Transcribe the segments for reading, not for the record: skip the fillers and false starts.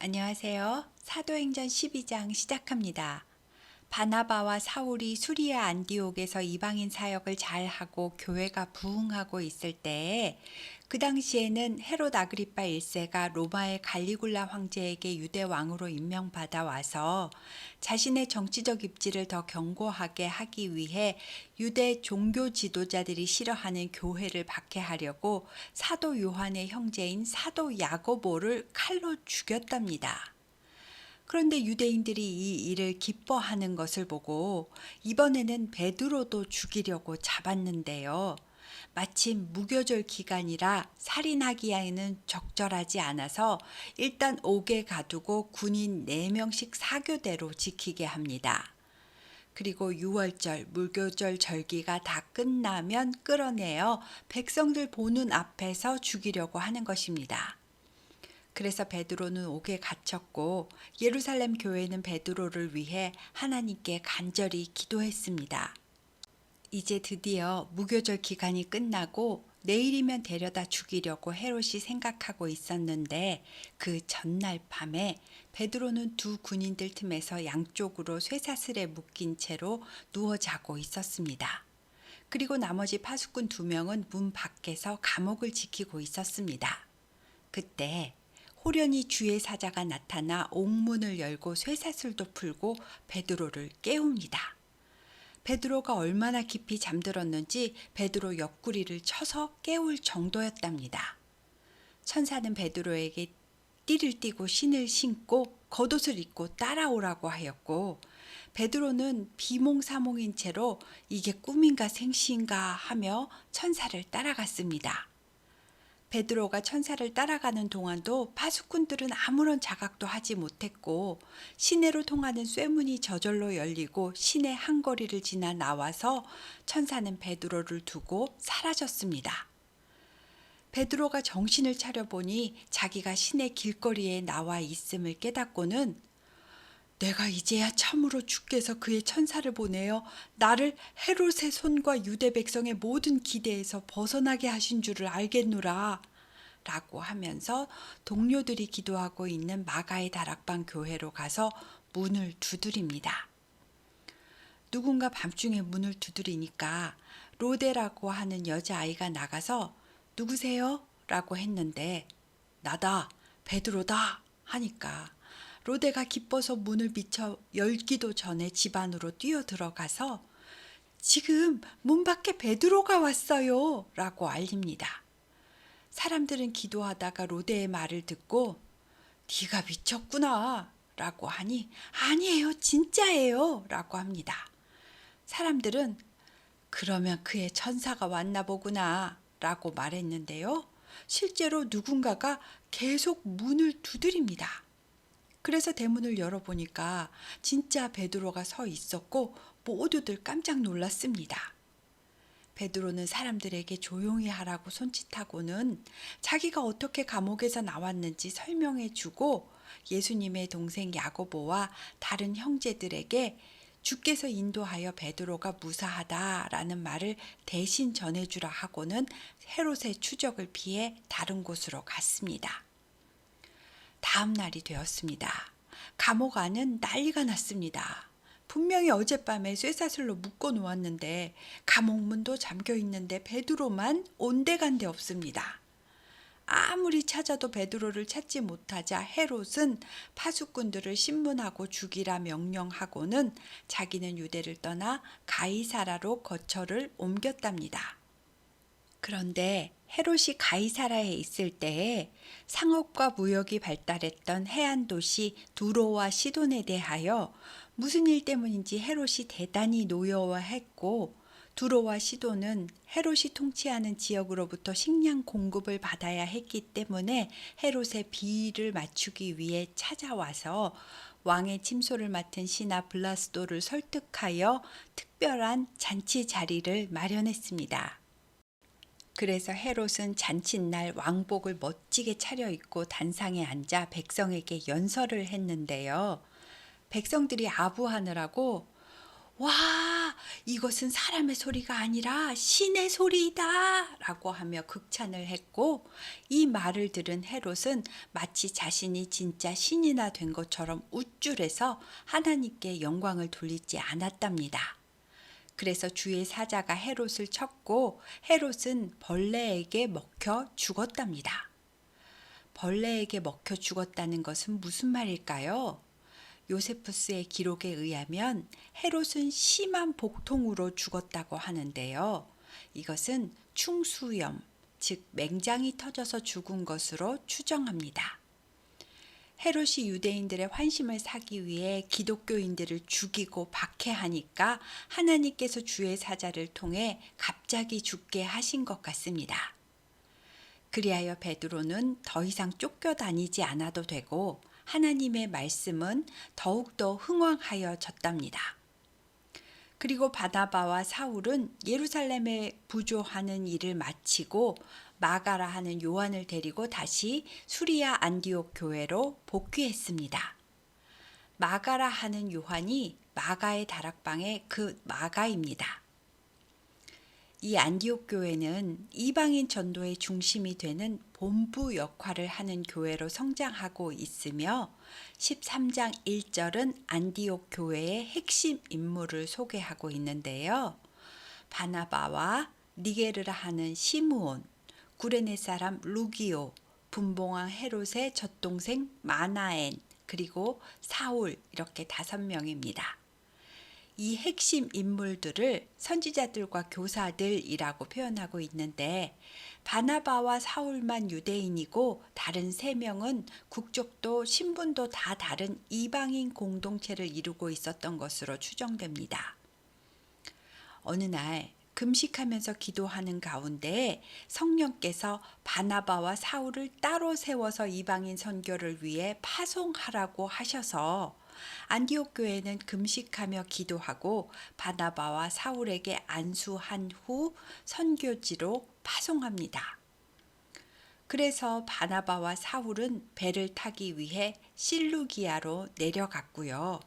안녕하세요. 사도행전 12장 시작합니다. 바나바와 사울이 수리아 안디옥에서 이방인 사역을 잘하고 교회가 부흥하고 있을 때에 그 당시에는 헤롯 아그리파 1세가 로마의 갈리굴라 황제에게 유대 왕으로 임명받아 와서 자신의 정치적 입지를 더 견고하게 하기 위해 유대 종교 지도자들이 싫어하는 교회를 박해하려고 사도 요한의 형제인 사도 야고보를 칼로 죽였답니다. 그런데 유대인들이 이 일을 기뻐하는 것을 보고 이번에는 베드로도 죽이려고 잡았는데요. 마침 무교절 기간이라 살인하기에는 적절하지 않아서 일단 옥에 가두고 군인 4명씩 사교대로 지키게 합니다. 그리고 6월절 무교절 절기가 다 끝나면 끌어내어 백성들 보는 앞에서 죽이려고 하는 것입니다. 그래서 베드로는 옥에 갇혔고 예루살렘 교회는 베드로를 위해 하나님께 간절히 기도했습니다. 이제 드디어 무교절 기간이 끝나고 내일이면 데려다 죽이려고 헤롯이 생각하고 있었는데 그 전날 밤에 베드로는 두 군인들 틈에서 양쪽으로 쇠사슬에 묶인 채로 누워 자고 있었습니다. 그리고 나머지 파수꾼 2명은 문 밖에서 감옥을 지키고 있었습니다. 그때 호련히 주의 사자가 나타나 옥문을 열고 쇠사슬도 풀고 베드로를 깨웁니다. 베드로가 얼마나 깊이 잠들었는지 베드로 옆구리를 쳐서 깨울 정도였답니다. 천사는 베드로에게 띠를 띠고 신을 신고 겉옷을 입고 따라오라고 하였고 베드로는 비몽사몽인 채로 이게 꿈인가 생시인가 하며 천사를 따라갔습니다. 베드로가 천사를 따라가는 동안도 파수꾼들은 아무런 자각도 하지 못했고 시내로 통하는 쇠문이 저절로 열리고 시내 한 거리를 지나 나와서 천사는 베드로를 두고 사라졌습니다. 베드로가 정신을 차려보니 자기가 시내 길거리에 나와 있음을 깨닫고는 내가 이제야 참으로 주께서 그의 천사를 보내어 나를 헤롯의 손과 유대 백성의 모든 기대에서 벗어나게 하신 줄을 알겠노라 라고 하면서 동료들이 기도하고 있는 마가의 다락방 교회로 가서 문을 두드립니다. 누군가 밤중에 문을 두드리니까 로데라고 하는 여자아이가 나가서 누구세요? 라고 했는데 나다, 베드로다 하니까 로데가 기뻐서 문을 미처 열기도 전에 집 안으로 뛰어 들어가서 지금 문 밖에 베드로가 왔어요 라고 알립니다. 사람들은 기도하다가 로데의 말을 듣고 네가 미쳤구나 라고 하니 아니에요 진짜예요 라고 합니다. 사람들은 그러면 그의 천사가 왔나 보구나 라고 말했는데요. 실제로 누군가가 계속 문을 두드립니다. 그래서 대문을 열어보니까 진짜 베드로가 서 있었고 모두들 깜짝 놀랐습니다. 베드로는 사람들에게 조용히 하라고 손짓하고는 자기가 어떻게 감옥에서 나왔는지 설명해주고 예수님의 동생 야고보와 다른 형제들에게 주께서 인도하여 베드로가 무사하다라는 말을 대신 전해주라 하고는 헤롯의 추적을 피해 다른 곳으로 갔습니다. 다음 날이 되었습니다. 감옥 안은 난리가 났습니다. 분명히 어젯밤에 쇠사슬로 묶어 놓았는데 감옥 문도 잠겨 있는데 베드로만 온데간데 없습니다. 아무리 찾아도 베드로를 찾지 못하자 헤롯은 파수꾼들을 신문하고 죽이라 명령하고는 자기는 유대를 떠나 가이사라로 거처를 옮겼답니다. 그런데 헤롯이 가이사라에 있을 때에 상업과 무역이 발달했던 해안 도시 두로와 시돈에 대하여 무슨 일 때문인지 헤롯이 대단히 노여워했고 두로와 시돈은 헤롯이 통치하는 지역으로부터 식량 공급을 받아야 했기 때문에 헤롯의 비위를 맞추기 위해 찾아와서 왕의 침소를 맡은 신하 블라스도를 설득하여 특별한 잔치 자리를 마련했습니다. 그래서 헤롯은 잔칫날 왕복을 멋지게 차려입고 단상에 앉아 백성에게 연설을 했는데요. 백성들이 아부하느라고 와, 이것은 사람의 소리가 아니라 신의 소리이다 라고 하며 극찬을 했고, 이 말을 들은 헤롯은 마치 자신이 진짜 신이나 된 것처럼 우쭐해서 하나님께 영광을 돌리지 않았답니다. 그래서 주의 사자가 헤롯을 쳤고 헤롯은 벌레에게 먹혀 죽었답니다. 벌레에게 먹혀 죽었다는 것은 무슨 말일까요? 요세푸스의 기록에 의하면 헤롯은 심한 복통으로 죽었다고 하는데요. 이것은 충수염, 즉 맹장이 터져서 죽은 것으로 추정합니다. 헤롯이 유대인들의 환심을 사기 위해 기독교인들을 죽이고 박해하니까 하나님께서 주의 사자를 통해 갑자기 죽게 하신 것 같습니다. 그리하여 베드로는 더 이상 쫓겨다니지 않아도 되고 하나님의 말씀은 더욱더 흥왕하여졌답니다. 그리고 바나바와 사울은 예루살렘에 부조하는 일을 마치고 마가라 하는 요한을 데리고 다시 수리아 안디옥 교회로 복귀했습니다. 마가라 하는 요한이 마가의 다락방의 그 마가입니다. 이 안디옥 교회는 이방인 전도의 중심이 되는 본부 역할을 하는 교회로 성장하고 있으며 13장 1절은 안디옥 교회의 핵심 인물을 소개하고 있는데요. 바나바와 니게르라 하는 시므온, 구레네 사람 루기오, 분봉왕 헤롯의 젖동생 마나엔, 그리고 사울, 이렇게 5명입니다. 이 핵심 인물들을 선지자들과 교사들이라고 표현하고 있는데 바나바와 사울만 유대인이고 다른 3명은 국적도 신분도 다 다른 이방인 공동체를 이루고 있었던 것으로 추정됩니다. 어느 날 금식하면서 기도하는 가운데 성령께서 바나바와 사울을 따로 세워서 이방인 선교를 위해 파송하라고 하셔서 안디옥 교회는 금식하며 기도하고 바나바와 사울에게 안수한 후 선교지로 파송합니다. 그래서 바나바와 사울은 배를 타기 위해 실루기아로 내려갔고요.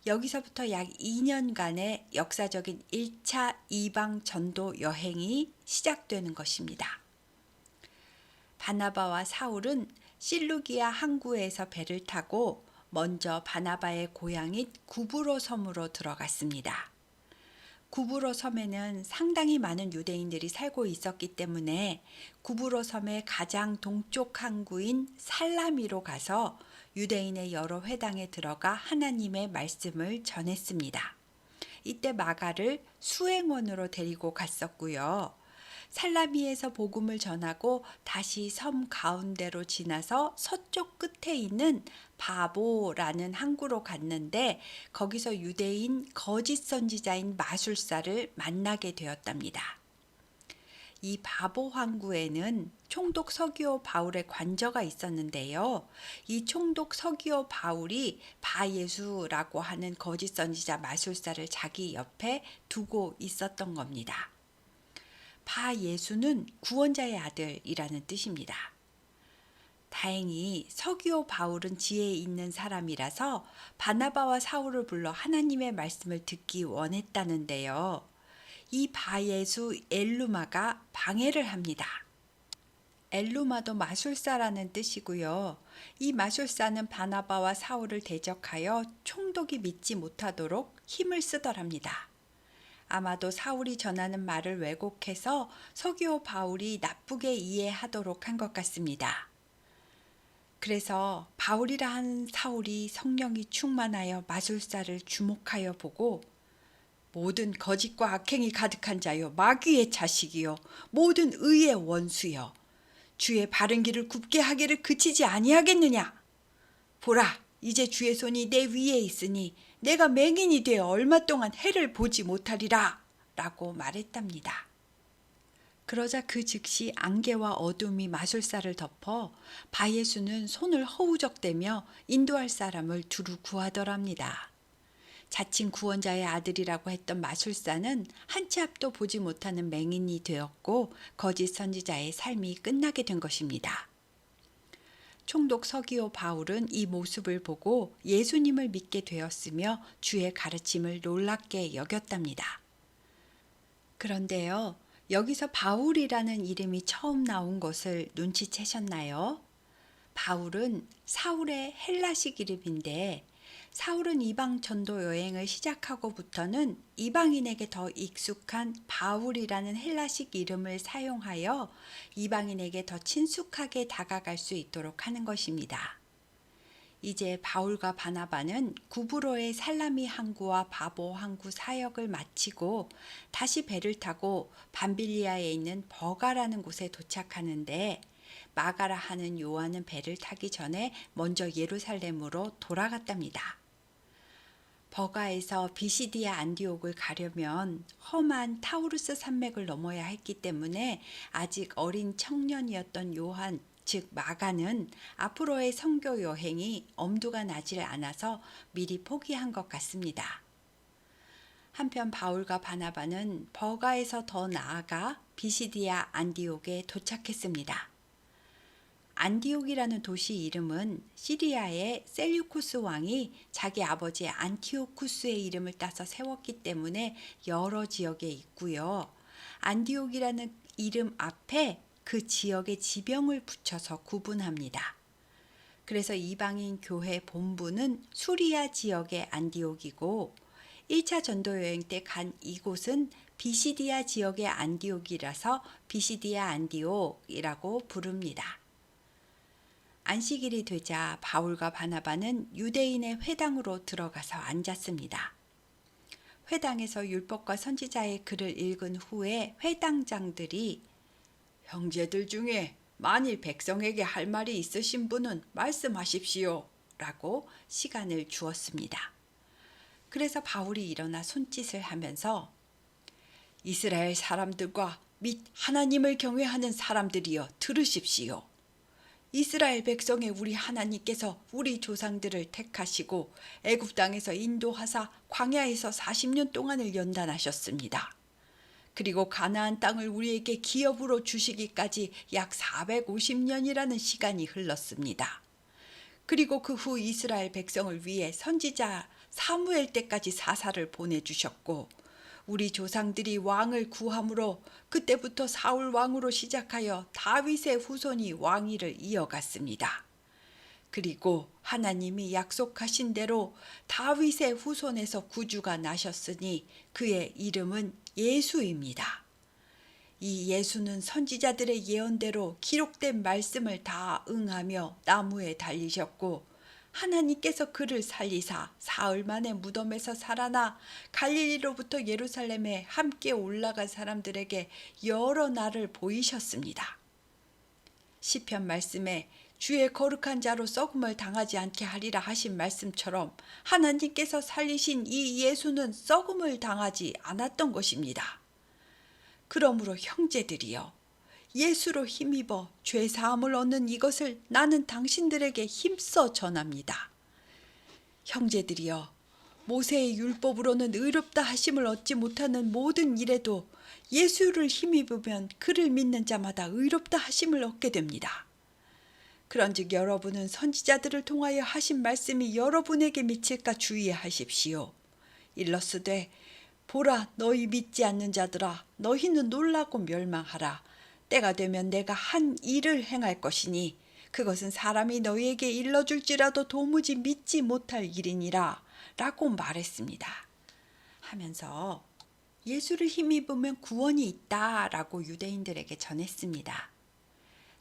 여기서부터 약 2년간의 역사적인 1차 이방 전도 여행이 시작되는 것입니다. 바나바와 사울은 실루기아 항구에서 배를 타고 먼저 바나바의 고향인 구브로 섬으로 들어갔습니다. 구브로 섬에는 상당히 많은 유대인들이 살고 있었기 때문에 구브로 섬의 가장 동쪽 항구인 살라미로 가서 유대인의 여러 회당에 들어가 하나님의 말씀을 전했습니다. 이때 마가를 수행원으로 데리고 갔었고요. 살라미에서 복음을 전하고 다시 섬 가운데로 지나서 서쪽 끝에 있는 바보라는 항구로 갔는데 거기서 유대인 거짓 선지자인 마술사를 만나게 되었답니다. 이 바보 항구에는 총독 서기오 바울의 관저가 있었는데요. 이 총독 서기오 바울이 바예수라고 하는 거짓 선지자 마술사를 자기 옆에 두고 있었던 겁니다. 바예수는 구원자의 아들이라는 뜻입니다. 다행히 서기오 바울은 지혜 있는 사람이라서 바나바와 사울을 불러 하나님의 말씀을 듣기 원했다는데요. 이 바예수 엘루마가 방해를 합니다. 엘루마도 마술사라는 뜻이고요. 이 마술사는 바나바와 사울을 대적하여 총독이 믿지 못하도록 힘을 쓰더랍니다. 아마도 사울이 전하는 말을 왜곡해서 서기오 바울이 나쁘게 이해하도록 한 것 같습니다. 그래서 바울이라 한 사울이 성령이 충만하여 마술사를 주목하여 보고 모든 거짓과 악행이 가득한 자여 마귀의 자식이요 모든 의의 원수여 주의 바른 길을 굽게 하기를 그치지 아니하겠느냐. 보라, 이제 주의 손이 내 위에 있으니 내가 맹인이 되어 얼마 동안 해를 보지 못하리라 라고 말했답니다. 그러자 그 즉시 안개와 어둠이 마술사를 덮어 바예수는 손을 허우적대며 인도할 사람을 두루 구하더랍니다. 자칭 구원자의 아들이라고 했던 마술사는 한 치 앞도 보지 못하는 맹인이 되었고 거짓 선지자의 삶이 끝나게 된 것입니다. 총독 서기오 바울은 이 모습을 보고 예수님을 믿게 되었으며 주의 가르침을 놀랍게 여겼답니다. 그런데요, 여기서 바울이라는 이름이 처음 나온 것을 눈치채셨나요? 바울은 사울의 헬라식 이름인데, 사울은 이방 전도 여행을 시작하고부터는 이방인에게 더 익숙한 바울이라는 헬라식 이름을 사용하여 이방인에게 더 친숙하게 다가갈 수 있도록 하는 것입니다. 이제 바울과 바나바는 구브로의 살라미 항구와 바보 항구 사역을 마치고 다시 배를 타고 밤빌리아에 있는 버가라는 곳에 도착하는데, 마가라 하는 요한은 배를 타기 전에 먼저 예루살렘으로 돌아갔답니다. 버가에서 비시디아 안디옥을 가려면 험한 타우루스 산맥을 넘어야 했기 때문에 아직 어린 청년이었던 요한, 즉 마가는 앞으로의 선교 여행이 엄두가 나질 않아서 미리 포기한 것 같습니다. 한편 바울과 바나바는 버가에서 더 나아가 비시디아 안디옥에 도착했습니다. 안디옥이라는 도시 이름은 시리아의 셀유쿠스 왕이 자기 아버지 안티오쿠스의 이름을 따서 세웠기 때문에 여러 지역에 있고요. 안디옥이라는 이름 앞에 그 지역의 지명을 붙여서 구분합니다. 그래서 이방인 교회 본부는 수리아 지역의 안디옥이고, 1차 전도 여행 때 간 이곳은 비시디아 지역의 안디옥이라서 비시디아 안디옥이라고 부릅니다. 안식일이 되자 바울과 바나바는 유대인의 회당으로 들어가서 앉았습니다. 회당에서 율법과 선지자의 글을 읽은 후에 회당장들이 형제들 중에 만일 백성에게 할 말이 있으신 분은 말씀하십시오 라고 시간을 주었습니다. 그래서 바울이 일어나 손짓을 하면서 이스라엘 사람들과 및 하나님을 경외하는 사람들이여 들으십시오. 이스라엘 백성의 우리 하나님께서 우리 조상들을 택하시고 애굽 땅에서 인도하사 광야에서 40년 동안을 연단하셨습니다. 그리고 가나안 땅을 우리에게 기업으로 주시기까지 약 450년이라는 시간이 흘렀습니다. 그리고 그 후 이스라엘 백성을 위해 선지자 사무엘 때까지 사사를 보내주셨고, 우리 조상들이 왕을 구함으로 그때부터 사울 왕으로 시작하여 다윗의 후손이 왕위를 이어갔습니다. 그리고 하나님이 약속하신 대로 다윗의 후손에서 구주가 나셨으니 그의 이름은 예수입니다. 이 예수는 선지자들의 예언대로 기록된 말씀을 다 응하며 나무에 달리셨고, 하나님께서 그를 살리사 사흘 만에 무덤에서 살아나 갈릴리로부터 예루살렘에 함께 올라간 사람들에게 여러 날을 보이셨습니다. 시편 말씀에 주의 거룩한 자로 썩음을 당하지 않게 하리라 하신 말씀처럼 하나님께서 살리신 이 예수는 썩음을 당하지 않았던 것입니다. 그러므로 형제들이여, 예수로 힘입어 죄사함을 얻는 이것을 나는 당신들에게 힘써 전합니다. 형제들이여, 모세의 율법으로는 의롭다 하심을 얻지 못하는 모든 일에도 예수를 힘입으면 그를 믿는 자마다 의롭다 하심을 얻게 됩니다. 그런즉 여러분은 선지자들을 통하여 하신 말씀이 여러분에게 미칠까 주의하십시오. 일러스되 보라, 너희 믿지 않는 자들아, 너희는 놀라고 멸망하라. 때가 되면 내가 한 일을 행할 것이니 그것은 사람이 너희에게 일러줄지라도 도무지 믿지 못할 일이니라 라고 말했습니다. 하면서 예수를 힘입으면 구원이 있다 라고 유대인들에게 전했습니다.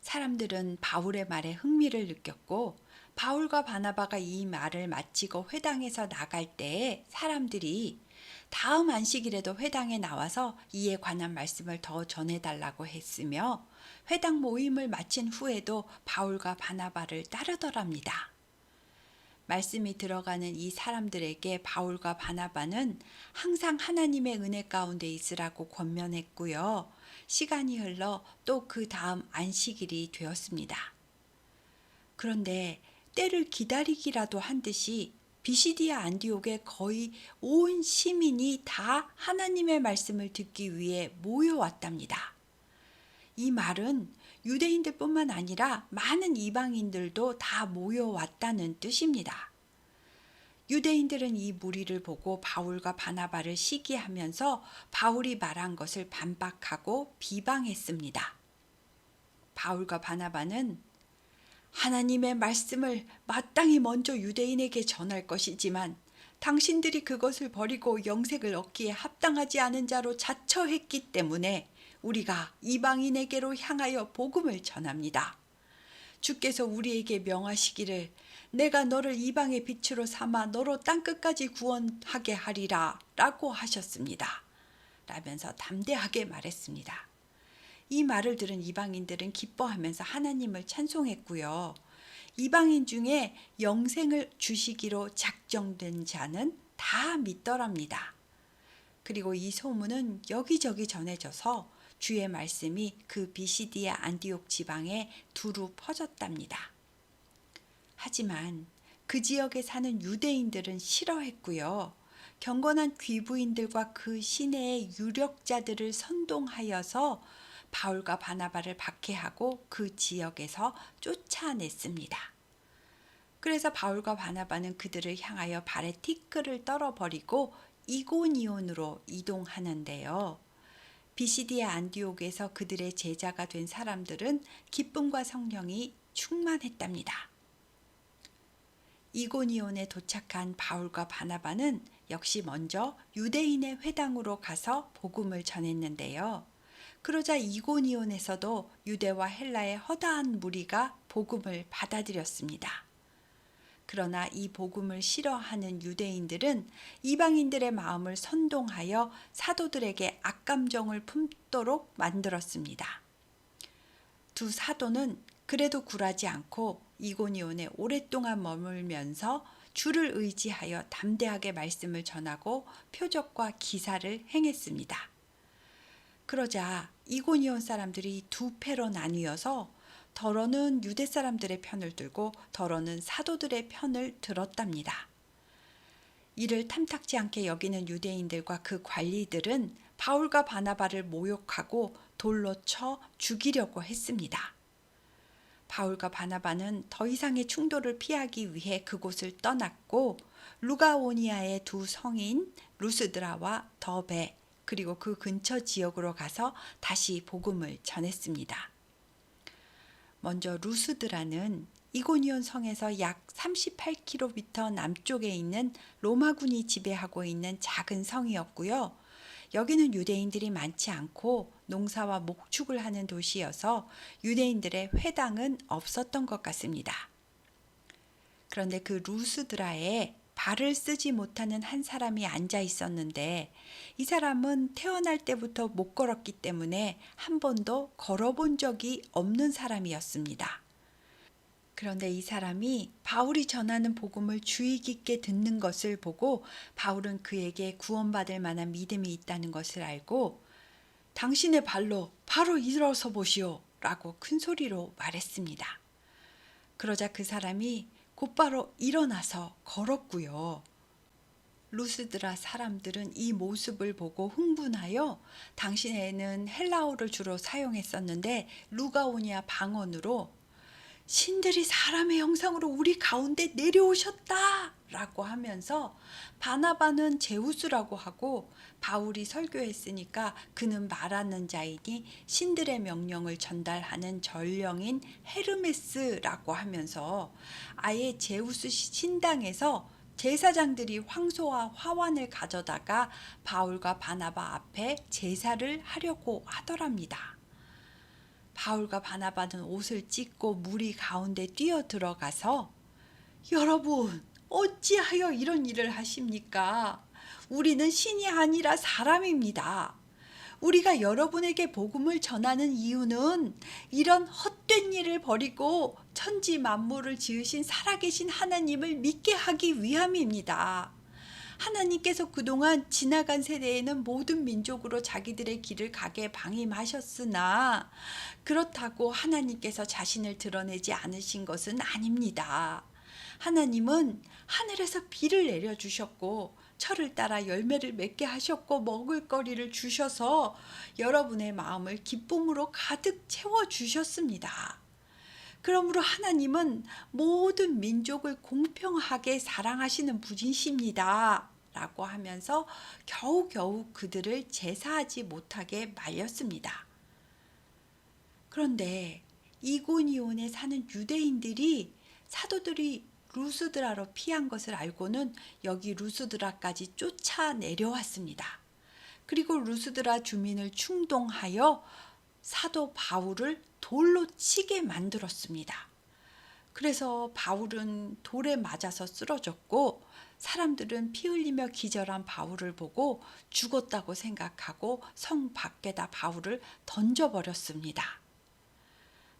사람들은 바울의 말에 흥미를 느꼈고, 바울과 바나바가 이 말을 마치고 회당에서 나갈 때에 사람들이 다음 안식일에도 회당에 나와서 이에 관한 말씀을 더 전해달라고 했으며, 회당 모임을 마친 후에도 바울과 바나바를 따르더랍니다. 말씀이 들어가는 이 사람들에게 바울과 바나바는 항상 하나님의 은혜 가운데 있으라고 권면했고요. 시간이 흘러 또 그 다음 안식일이 되었습니다. 그런데 때를 기다리기라도 한 듯이 비시디아 안디옥에 거의 온 시민이 다 하나님의 말씀을 듣기 위해 모여왔답니다. 이 말은 유대인들뿐만 아니라 많은 이방인들도 다 모여왔다는 뜻입니다. 유대인들은 이 무리를 보고 바울과 바나바를 시기하면서 바울이 말한 것을 반박하고 비방했습니다. 바울과 바나바는 하나님의 말씀을 마땅히 먼저 유대인에게 전할 것이지만 당신들이 그것을 버리고 영생을 얻기에 합당하지 않은 자로 자처했기 때문에 우리가 이방인에게로 향하여 복음을 전합니다. 주께서 우리에게 명하시기를 내가 너를 이방의 빛으로 삼아 너로 땅끝까지 구원하게 하리라 라고 하셨습니다. 라면서 담대하게 말했습니다. 이 말을 들은 이방인들은 기뻐하면서 하나님을 찬송했고요. 이방인 중에 영생을 주시기로 작정된 자는 다 믿더랍니다. 그리고 이 소문은 여기저기 전해져서 주의 말씀이 그 비시디아 안디옥 지방에 두루 퍼졌답니다. 하지만 그 지역에 사는 유대인들은 싫어했고요. 경건한 귀부인들과 그 시내의 유력자들을 선동하여서 바울과 바나바를 박해하고 그 지역에서 쫓아냈습니다. 그래서 바울과 바나바는 그들을 향하여 발에 티끌을 떨어버리고 이고니온으로 이동하는데요. 비시디아 안디옥에서 그들의 제자가 된 사람들은 기쁨과 성령이 충만했답니다. 이고니온에 도착한 바울과 바나바는 역시 먼저 유대인의 회당으로 가서 복음을 전했는데요. 그러자 이고니온에서도 유대와 헬라의 허다한 무리가 복음을 받아들였습니다. 그러나 이 복음을 싫어하는 유대인들은 이방인들의 마음을 선동하여 사도들에게 악감정을 품도록 만들었습니다. 두 사도는 그래도 굴하지 않고 이고니온에 오랫동안 머물면서 주를 의지하여 담대하게 말씀을 전하고 표적과 기사를 행했습니다. 그러자 이고니온 사람들이 두 패로 나뉘어서 더러는 유대 사람들의 편을 들고 더러는 사도들의 편을 들었답니다. 이를 탐탁지 않게 여기는 유대인들과 그 관리들은 바울과 바나바를 모욕하고 돌로 쳐 죽이려고 했습니다. 바울과 바나바는 더 이상의 충돌을 피하기 위해 그곳을 떠났고 루가오니아의 두 성인 루스드라와 더베 그리고 그 근처 지역으로 가서 다시 복음을 전했습니다. 먼저 루스드라는 이고니온 성에서 약 38km 남쪽에 있는 로마군이 지배하고 있는 작은 성이었고요. 여기는 유대인들이 많지 않고 농사와 목축을 하는 도시여서 유대인들의 회당은 없었던 것 같습니다. 그런데 그 루스드라에 발을 쓰지 못하는 한 사람이 앉아 있었는데 이 사람은 태어날 때부터 못 걸었기 때문에 한 번도 걸어본 적이 없는 사람이었습니다. 그런데 이 사람이 바울이 전하는 복음을 주의 깊게 듣는 것을 보고 바울은 그에게 구원받을 만한 믿음이 있다는 것을 알고 당신의 발로 바로 일어서 보시오 라고 큰 소리로 말했습니다. 그러자 그 사람이 곧바로 일어나서 걸었고요. 루스드라 사람들은 이 모습을 보고 흥분하여 당시에는 헬라어를 주로 사용했었는데 루가오니아 방언으로 신들이 사람의 형상으로 우리 가운데 내려오셨다 라고 하면서 바나바는 제우스라고 하고 바울이 설교했으니까 그는 말하는 자이니 신들의 명령을 전달하는 전령인 헤르메스라고 하면서 아예 제우스 신당에서 제사장들이 황소와 화환을 가져다가 바울과 바나바 앞에 제사를 하려고 하더랍니다. 바울과 바나바는 옷을 찢고 무리 가운데 뛰어 들어가서 여러분 어찌하여 이런 일을 하십니까? 우리는 신이 아니라 사람입니다. 우리가 여러분에게 복음을 전하는 이유는 이런 헛된 일을 버리고 천지 만물을 지으신 살아계신 하나님을 믿게 하기 위함입니다. 하나님께서 그동안 지나간 세대에는 모든 민족으로 자기들의 길을 가게 방임하셨으나 그렇다고 하나님께서 자신을 드러내지 않으신 것은 아닙니다. 하나님은 하늘에서 비를 내려주셨고 철을 따라 열매를 맺게 하셨고 먹을거리를 주셔서 여러분의 마음을 기쁨으로 가득 채워주셨습니다. 그러므로 하나님은 모든 민족을 공평하게 사랑하시는 분이십니다. 라고 하면서 겨우겨우 그들을 제사하지 못하게 말렸습니다. 그런데 이고니온에 사는 유대인들이 사도들이 루스드라로 피한 것을 알고는 여기 루스드라까지 쫓아 내려왔습니다. 그리고 루스드라 주민을 충동하여 사도 바울을 돌로 치게 만들었습니다. 그래서 바울은 돌에 맞아서 쓰러졌고 사람들은 피 흘리며 기절한 바울을 보고 죽었다고 생각하고 성 밖에다 바울을 던져버렸습니다.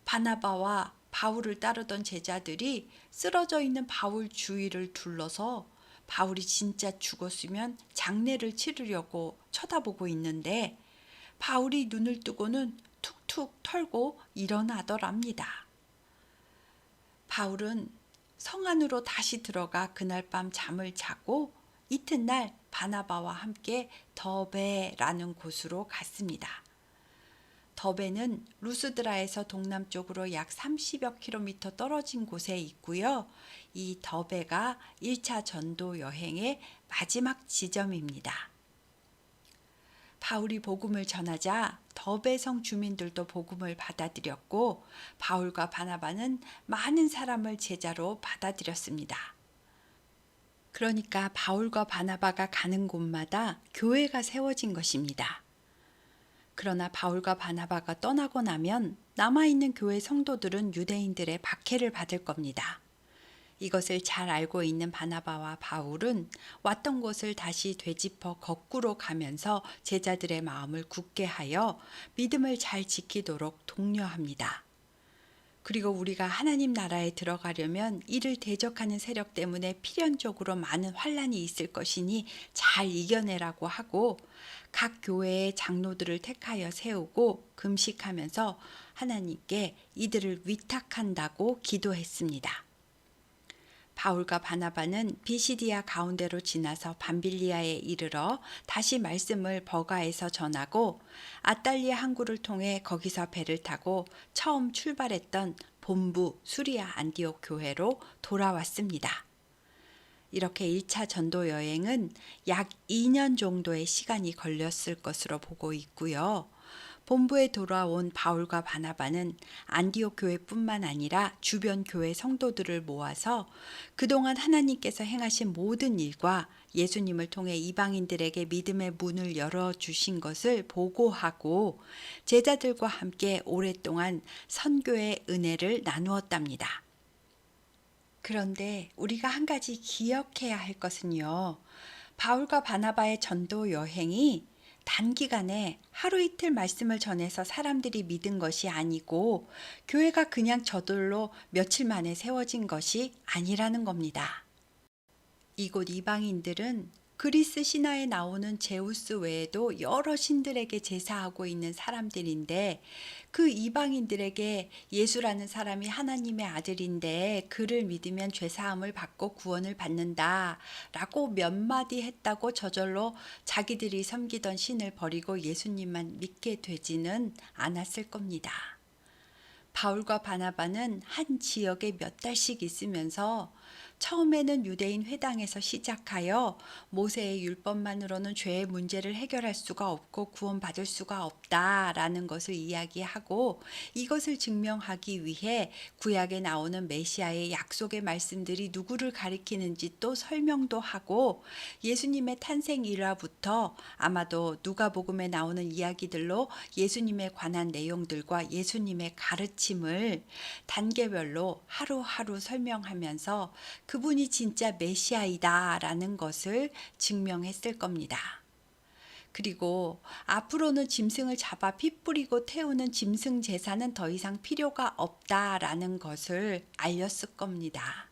바나바와 바울을 따르던 제자들이 쓰러져 있는 바울 주위를 둘러서 바울이 진짜 죽었으면 장례를 치르려고 쳐다보고 있는데 바울이 눈을 뜨고는 툭툭 털고 일어나더랍니다. 바울은 성 안으로 다시 들어가 그날 밤 잠을 자고 이튿날 바나바와 함께 더베라는 곳으로 갔습니다. 더베는 루스드라에서 동남쪽으로 약 30여 킬로미터 떨어진 곳에 있고요. 이 더베가 1차 전도 여행의 마지막 지점입니다. 바울이 복음을 전하자 더베성 주민들도 복음을 받아들였고 바울과 바나바는 많은 사람을 제자로 받아들였습니다. 그러니까 바울과 바나바가 가는 곳마다 교회가 세워진 것입니다. 그러나 바울과 바나바가 떠나고 나면 남아있는 교회 성도들은 유대인들의 박해를 받을 겁니다. 이것을 잘 알고 있는 바나바와 바울은 왔던 곳을 다시 되짚어 거꾸로 가면서 제자들의 마음을 굳게 하여 믿음을 잘 지키도록 독려합니다. 그리고 우리가 하나님 나라에 들어가려면 이를 대적하는 세력 때문에 필연적으로 많은 환난이 있을 것이니 잘 이겨내라고 하고 각 교회의 장로들을 택하여 세우고 금식하면서 하나님께 이들을 위탁한다고 기도했습니다. 바울과 바나바는 비시디아 가운데로 지나서 밤빌리아에 이르러 다시 말씀을 버가에서 전하고 아달리아 항구를 통해 거기서 배를 타고 처음 출발했던 본부 수리아 안디옥 교회로 돌아왔습니다. 이렇게 1차 전도 여행은 약 2년 정도의 시간이 걸렸을 것으로 보고 있고요. 본부에 돌아온 바울과 바나바는 안디옥 교회뿐만 아니라 주변 교회 성도들을 모아서 그동안 하나님께서 행하신 모든 일과 예수님을 통해 이방인들에게 믿음의 문을 열어주신 것을 보고하고 제자들과 함께 오랫동안 선교의 은혜를 나누었답니다. 그런데 우리가 한 가지 기억해야 할 것은요. 바울과 바나바의 전도 여행이 단기간에 하루 이틀 말씀을 전해서 사람들이 믿은 것이 아니고 교회가 그냥 저절로 며칠 만에 세워진 것이 아니라는 겁니다. 이곳 이방인들은 그리스 신화에 나오는 제우스 외에도 여러 신들에게 제사하고 있는 사람들인데 그 이방인들에게 예수라는 사람이 하나님의 아들인데 그를 믿으면 죄사함을 받고 구원을 받는다 라고 몇 마디 했다고 저절로 자기들이 섬기던 신을 버리고 예수님만 믿게 되지는 않았을 겁니다. 바울과 바나바는 한 지역에 몇 달씩 있으면서 처음에는 유대인 회당에서 시작하여 모세의 율법만으로는 죄의 문제를 해결할 수가 없고 구원받을 수가 없다라는 것을 이야기하고 이것을 증명하기 위해 구약에 나오는 메시아의 약속의 말씀들이 누구를 가리키는지 또 설명도 하고 예수님의 탄생 일화부터 아마도 누가복음에 나오는 이야기들로 예수님에 관한 내용들과 예수님의 가르침을 단계별로 하루하루 설명하면서 그분이 진짜 메시아이다라는 것을 증명했을 겁니다. 그리고 앞으로는 짐승을 잡아 피 뿌리고 태우는 짐승 제사는 더 이상 필요가 없다라는 것을 알렸을 겁니다.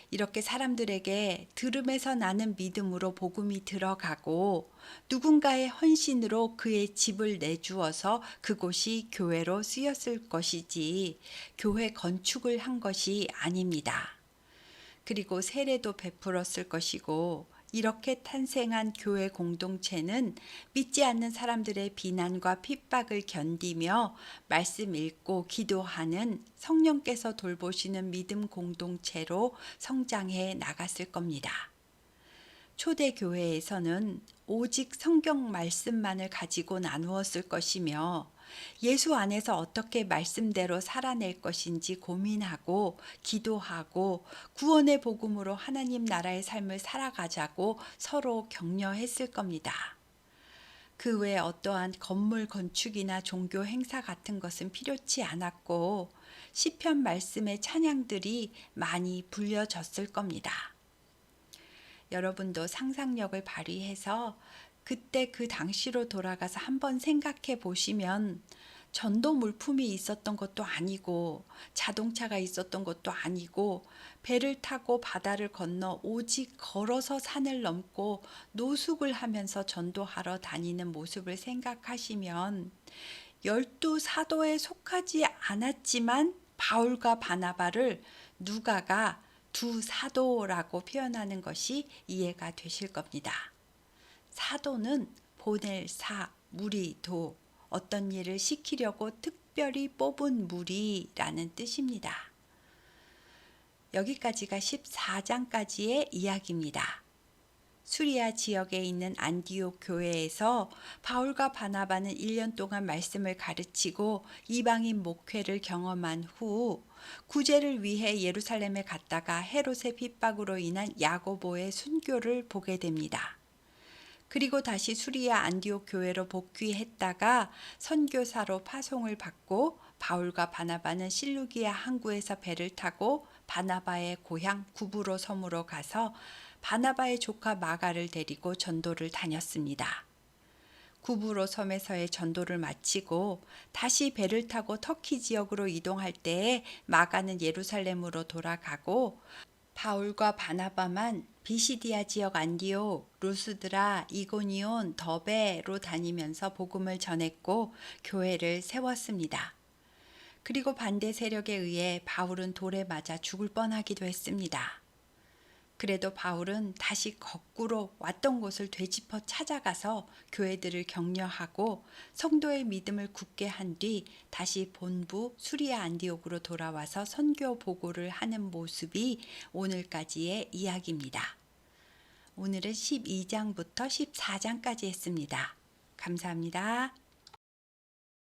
이렇게 사람들에게 들음에서 나는 믿음으로 복음이 들어가고 누군가의 헌신으로 그의 집을 내주어서 그곳이 교회로 쓰였을 것이지 교회 건축을 한 것이 아닙니다. 그리고 세례도 베풀었을 것이고 이렇게 탄생한 교회 공동체는 믿지 않는 사람들의 비난과 핍박을 견디며 말씀 읽고 기도하는 성령께서 돌보시는 믿음 공동체로 성장해 나갔을 겁니다. 초대 교회에서는 오직 성경 말씀만을 가지고 나누었을 것이며 예수 안에서 어떻게 말씀대로 살아낼 것인지 고민하고 기도하고 구원의 복음으로 하나님 나라의 삶을 살아가자고 서로 격려했을 겁니다. 그 외에 어떠한 건물 건축이나 종교 행사 같은 것은 필요치 않았고 시편 말씀의 찬양들이 많이 불려졌을 겁니다. 여러분도 상상력을 발휘해서 그때 그 당시로 돌아가서 한번 생각해 보시면 전도 물품이 있었던 것도 아니고 자동차가 있었던 것도 아니고 배를 타고 바다를 건너 오직 걸어서 산을 넘고 노숙을 하면서 전도하러 다니는 모습을 생각하시면 12사도에 속하지 않았지만 바울과 바나바를 누가가 두 사도라고 표현하는 것이 이해가 되실 겁니다. 사도는 보낼 사, 무리, 도, 어떤 일을 시키려고 특별히 뽑은 무리라는 뜻입니다. 여기까지가 14장까지의 이야기입니다. 수리아 지역에 있는 안디옥 교회에서 바울과 바나바는 1년 동안 말씀을 가르치고 이방인 목회를 경험한 후 구제를 위해 예루살렘에 갔다가 헤롯의 핍박으로 인한 야고보의 순교를 보게 됩니다. 그리고 다시 수리아 안디옥 교회로 복귀했다가 선교사로 파송을 받고 바울과 바나바는 실루기아 항구에서 배를 타고 바나바의 고향 구브로 섬으로 가서 바나바의 조카 마가를 데리고 전도를 다녔습니다. 구브로 섬에서의 전도를 마치고 다시 배를 타고 터키 지역으로 이동할 때에 마가는 예루살렘으로 돌아가고 바울과 바나바만 비시디아 지역 안디옥, 루스드라, 이고니온, 더베로 다니면서 복음을 전했고 교회를 세웠습니다. 그리고 반대 세력에 의해 바울은 돌에 맞아 죽을 뻔하기도 했습니다. 그래도 바울은 다시 거꾸로 왔던 곳을 되짚어 찾아가서 교회들을 격려하고 성도의 믿음을 굳게 한 뒤 다시 본부 수리아 안디옥으로 돌아와서 선교 보고를 하는 모습이 오늘까지의 이야기입니다. 오늘은 12장부터 14장까지 했습니다. 감사합니다.